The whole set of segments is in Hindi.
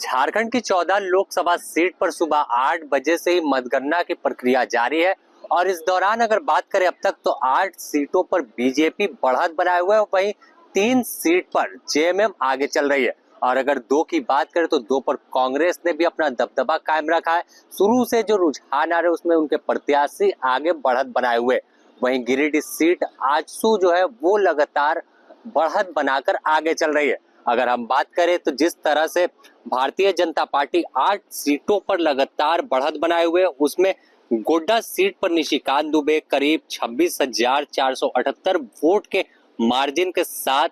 झारखंड की 14 लोकसभा सीट पर सुबह 8 बजे से ही मतगणना की प्रक्रिया जारी है और इस दौरान अगर बात करें अब तक तो 8 सीटों पर बीजेपी बढ़त बनाए हुए है, वहीं 3 सीट पर जेएमएम आगे चल रही है। और अगर 2 की बात करें तो 2 पर कांग्रेस ने भी अपना दबदबा कायम रखा है। शुरू से जो रुझान आ रहे उसमें उनके प्रत्याशी आगे बढ़त बनाए हुए। वहीं गिरिडीह सीट आजसू जो है वो लगातार बढ़त बनाकर आगे चल रही है। अगर हम बात करें तो जिस तरह से भारतीय जनता पार्टी 8 सीटों पर लगातार बढ़त बनाए हुए, उसमें गोड्डा सीट पर निशिकांत दुबे करीब 26,478 वोट के मार्जिन के साथ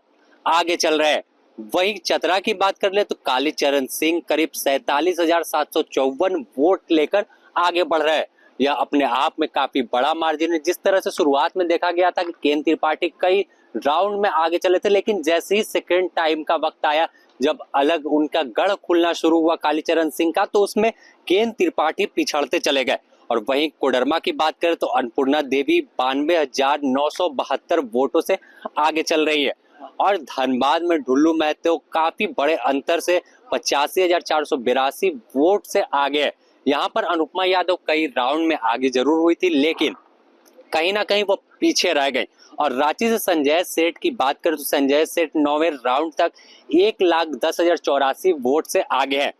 आगे चल रहे हैं। वहीं चतरा की बात कर ले तो कालीचरण सिंह करीब 47,754 वोट लेकर आगे बढ़ रहे हैं। यह अपने आप में काफी बड़ा मार्जिन है। जिस तरह से शुरुआत में देखा गया था कि केन त्रिपाठी कई राउंड में आगे चले थे, लेकिन जैसे ही सेकेंड टाइम का वक्त आया, जब अलग उनका गढ़ खुलना शुरू हुआ कालीचरण सिंह का, तो उसमें केन त्रिपाठी पिछड़ते चले गए। और वहीं कोडरमा की बात करें तो अन्नपूर्णा देवी 92,972 वोटों से आगे चल रही है। और धनबाद में ढुल्लू महतो काफी बड़े अंतर से 85,482 वोट से आगे है। यहाँ पर अनुपमा यादव कई राउंड में आगे जरूर हुई थी, लेकिन कहीं ना कहीं वो पीछे रह गए। और रांची से संजय सेठ की बात करें तो संजय सेठ 9वें राउंड तक 1,10,084 वोट से आगे है।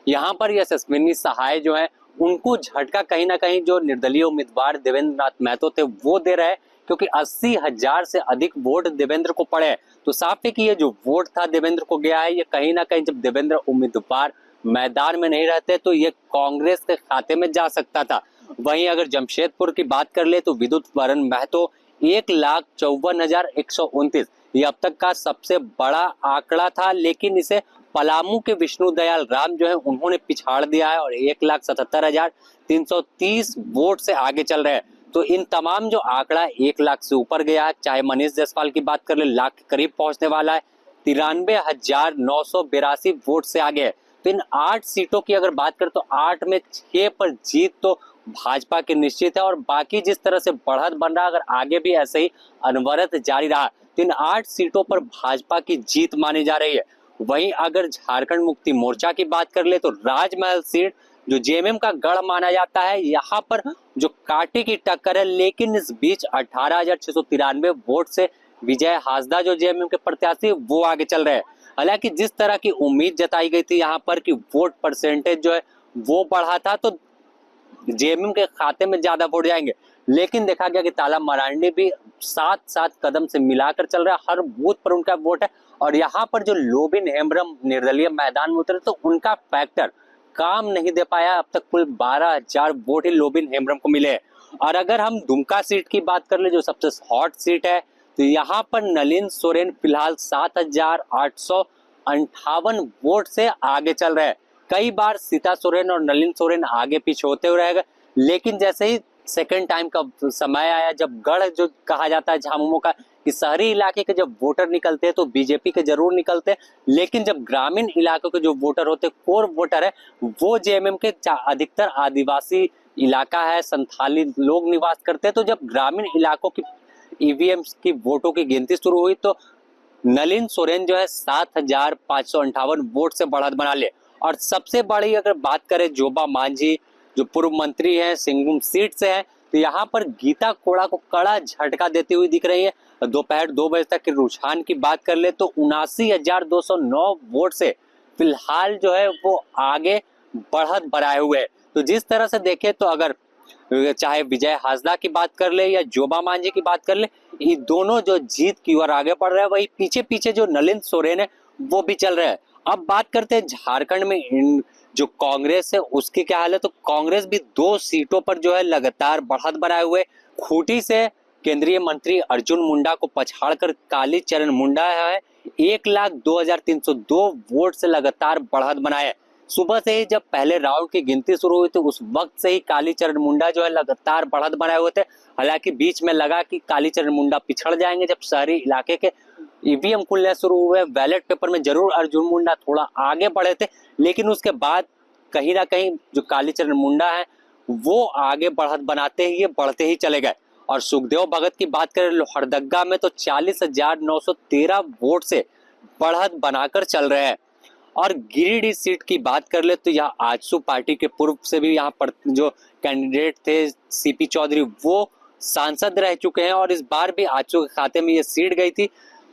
यहाँ पर यशस्विनी सहाय जो है उनको झटका कहीं ना कहीं जो निर्दलीय उम्मीदवार देवेंद्र नाथ महतो थे वो दे रहे हैं, क्योंकि 80,000 से अधिक वोट देवेंद्र को पड़े। तो साफ है कि ये जो वोट था देवेंद्र को गया है, ये कहीं ना कहीं जब देवेंद्र उम्मीदवार मैदान में नहीं रहते तो ये कांग्रेस के खाते में जा सकता था। वहीं अगर जमशेदपुर की बात कर ले तो विद्युत वरण महतो 1,54,129, ये अब तक का सबसे बड़ा आंकड़ा था, लेकिन इसे पलामू के विष्णु दयाल राम जो है उन्होंने पिछाड़ दिया है और 1,77,330 वोट से आगे चल रहे हैं। तो इन तमाम जो आंकड़ा 1 लाख से ऊपर गया है, चाहे मनीष जायसवाल की बात कर ले लाख के करीब पहुंचने वाला है, 93,982 वोट से आगे है। तो इन 8 सीटों की अगर बात करें तो 8 में 6 पर जीत तो भाजपा की निश्चित है। और बाकी जिस तरह से बढ़त बन रहा, अगर आगे भी ऐसे ही अनवरत जारी रहा तो इन 8 सीटों पर भाजपा की जीत मानी जा रही है। वहीं अगर झारखंड मुक्ति मोर्चा की बात कर ले तो राजमहल सीट जो जेएमएम का गढ़ माना जाता है, यहाँ पर जो कांटे की टक्कर है, लेकिन इस बीच 18,693 वोट से विजय हासदा जो जेएमएम के प्रत्याशी वो आगे चल रहे हैं। हालांकि जिस तरह की उम्मीद जताई गई थी यहाँ पर कि वोट परसेंटेज जो है वो बढ़ा था तो जेएमएम के खाते में ज्यादा वोट जाएंगे, लेकिन देखा गया कि ताला मरांडी भी 7-7 कदम से मिलाकर चल रहा है, हर बूथ पर उनका वोट है। और यहाँ पर जो लोबिन हेम्ब्रम निर्दलीय मैदान में उतरे तो उनका फैक्टर काम नहीं दे पाया। अब तक कुल 12,000 वोट ही लोबिन हेम्ब्रम को मिले। और अगर हम दुमका सीट की बात कर ले जो सबसे हॉट सीट है, तो यहाँ पर नलिन सोरेन फिलहाल 7,858 वोट से आगे चल रहे हैं। कई बार सीता सोरेन और नलिन सोरेन आगे पीछे होते हुए रहेगा, लेकिन जैसे ही सेकेंड टाइम का समय आया, जब गढ़ जो कहा जाता है झामुमो का, कि शहरी इलाके के जब वोटर निकलते हैं तो बीजेपी के जरूर निकलते हैं, लेकिन जब ग्रामीण इलाकों के जो वोटर होते हैं, कोर वोटर है, वो जेएमएम के अधिकतर आदिवासी इलाका है, संथाली लोग निवास करते हैं। तो जब ग्रामीण इलाकों की ईवीएम की वोटों की गिनती शुरू हुई तो नलिन सोरेन जो है 7,558 वोट से बढ़त बना ले। और सबसे बड़ी अगर बात करें जोबा मांझी जो पूर्व मंत्री हैं, सिंगभूम सीट से हैं, तो यहाँ पर गीता कोड़ा को कड़ा झटका देती हुई दिख रही है। दोपहर 2 बजे तक के रुझान की बात कर ले तो 79,209 वोट से फिलहाल जो है वो आगे बढ़त बनाए हुए है। तो जिस तरह से देखे तो अगर चाहे विजय हासदा की बात कर ले या जोबा मांझी की बात कर ले, ये दोनों जो जीत की ओर आगे बढ़ रहे हैं, वही पीछे पीछे जो नलिन सोरेन है वो भी चल रहे हैं। अब बात करते हैं झारखंड में जो कांग्रेस है उसकी क्या हाल है, तो कांग्रेस भी 2 सीटों पर जो है लगातार बढ़त बनाए हुए। खूंटी से केंद्रीय मंत्री अर्जुन मुंडा को पछाड़कर कालीचरण मुंडा है 1,02,302 वोट से लगातार बढ़त बनाए। सुबह से ही जब पहले राउंड की गिनती शुरू हुई थी उस वक्त से ही कालीचरण मुंडा जो है लगातार बढ़त बनाए हुए थे। हालांकि बीच में लगा कि कालीचरण मुंडा पिछड़ जाएंगे, जब शहरी इलाके के ईवीएम खुलने शुरू हुए, बैलेट पेपर में जरूर अर्जुन मुंडा थोड़ा आगे बढ़े थे, लेकिन उसके बाद कहीं ना कहीं जो कालीचरण मुंडा है वो आगे बढ़त बनाते ही ये बढ़ते ही चले गए। और सुखदेव भगत की बात करें लोहरदगा में तो 40,913 वोट से बढ़त बनाकर चल रहे हैं। और गिरिडीह सीट की बात कर ले तो यहाँ आजसू पार्टी के पूर्व से भी यहाँ पर जो कैंडिडेट थे सीपी चौधरी वो सांसद रह चुके हैं और इस बार भी आजसू के खाते में ये सीट गई थी।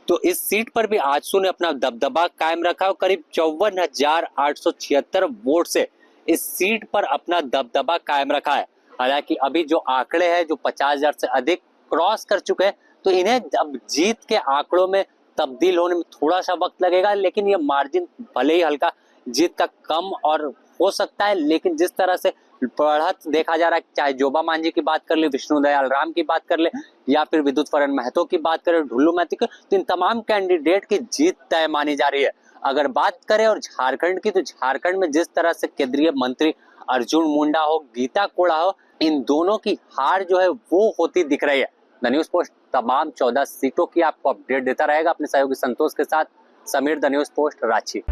तो इस सीट पर भी आजसू ने अपना दबदबा कायम रखा और करीब 54,876 वोट से इस सीट पर अपना दबदबा कायम रखा है। हालांकि अभी जो आंकड़े हैं जो 50,000 से अधिक क्रॉस कर चुके हैं तो इन्हें अब जीत के आंकड़ों में तब्दील होने में थोड़ा सा वक्त लगेगा, लेकिन ये मार्जिन भले ही हल्का जीत का कम और हो सकता है, लेकिन जिस तरह से बढ़त देखा जा रहा है, चाहे जोबा मांझी की बात कर ले, विष्णु दयाल राम की बात कर ले या फिर विद्युत फरण महतो की बात करें, ढुल्लू महतो की, तो इन तमाम कैंडिडेट की जीत तय मानी जा रही है। अगर बात करें और झारखंड की, तो झारखंड में जिस तरह से केंद्रीय मंत्री अर्जुन मुंडा हो, गीता कोड़ा हो, इन दोनों की हार जो है वो होती दिख रही है। द न्यूज पोस्ट तमाम 14 सीटों की आपको अपडेट देता रहेगा। अपने सहयोगी संतोष के साथ Sameer, the news post, Ranchi.